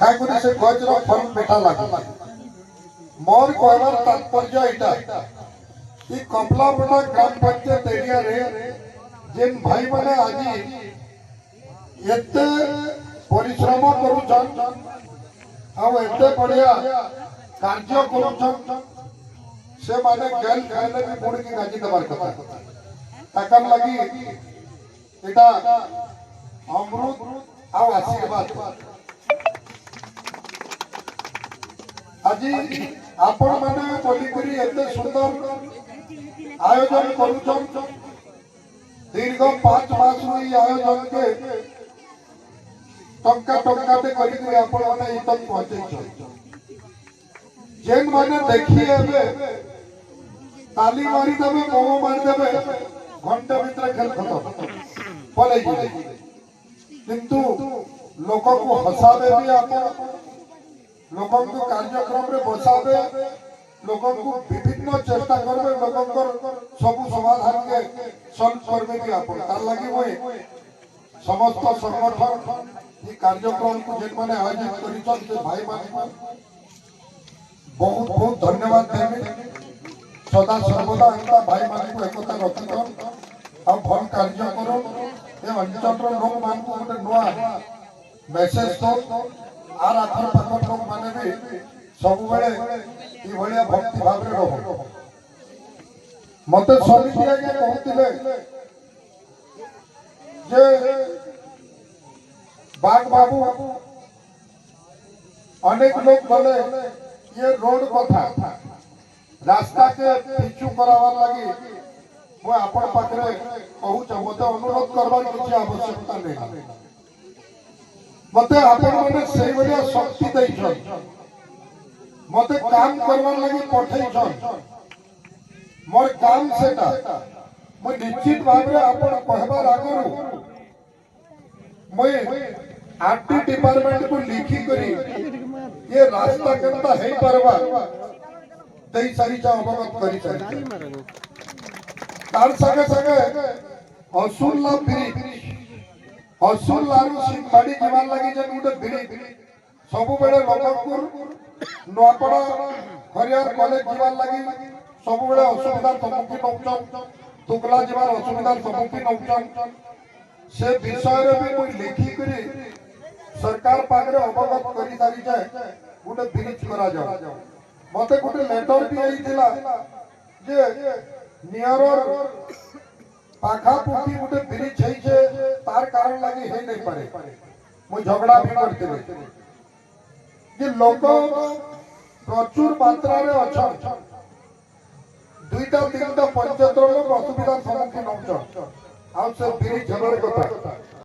କାହିଁକି ସେ ଗଜର ଫଳ ମିଠା ଲାଗୁଛି। मोर कहवार तात्पर्य एटा कि कमलापड़ा ग्राम पंचायत एरिया रे जेन भाई माने आज एते परिश्रम करूछन आ एते बढ़िया कार्य करूछन से माने गैल खाइले भी मुड़ के गाजी दबार कथा ताकन लगी एटा अमृत आ आशीर्वाद आज आपण माने बोलिकरी एते सुंदर आयोजन करूछन दीर्घ 5 मास हुई आयोजन के टंका टंका ते करी आपण माने ई तक पहुंचे छ जेन माने देखी एबे ताली मारी देबे मोमो मार देबे घंटे भीतर खेल खत्म पले जी किंतु लोक को हसाबे भी आपण लोकों को कार्यक्रम रे बसाबे लोकों को विभिन्न चेष्टा करबे लोकों को सब समाधान के सॉल्व करबे भी आपण तार लागि होय समस्त संगठन ई कार्यक्रम को जेन माने आयोजित करिछन से भाई माने बहुत बहुत धन्यवाद देबे सदा सर्वदा एता भाई माने को एकता रखिछन आ भल कार्य करो ए अंचल लोक मान को गोटे नवा मेसेज तो आर आखर पाखर लोक माने भी सब बेले ई भलिया भक्ति भाव रे रहो मते समिति आगे कहतिले जे बाग बाबू अनेक लोग बोले ये रोड कथा रास्ता के पिछु करावार लागि मो आपण पाखरे कहू छ मते अनुरोध करबार किछि आवश्यकता नै मते आपण माने सही बलिया शक्ति दैछन मते काम करवार लागि पठैछन मोर काम सेटा म निश्चित भाबरे आपण कहबार आगरु मैं आरटी डिपार्टमेंट को लिखी करी ये रास्ता केनता हेई परवा तई सारी जा अवगत करी सारी तार संगे संगे असुल्ला ब्रिज असुल लारू सिंहबाड़ी जीवान लगी जे गुटे ब्रिज सब बेले लोकपुर नोआपड़ा हरियर कॉलेज जीवान लगी सब बेले असुविधा सम्मुखीन होउछन तुगला जीवान असुविधा सम्मुखीन होउछन से विषय रे भी कोई लिखी करी सरकार पागरे अवगत करी सारी जाए गुटे ब्रिज करा जाओ मते गुटे लेटर भी आइथिला जे नियर पाखा पुखी गुटे ब्रिज है जे तार कारण लगी है नहीं पारे मु झगड़ा भी करते जे लोक प्रचुर मात्रा रे अछन दुईटा तीनटा पंचायत लोक असुविधा सम्मुखीन होछन आ से ब्रिज झगड़ कथा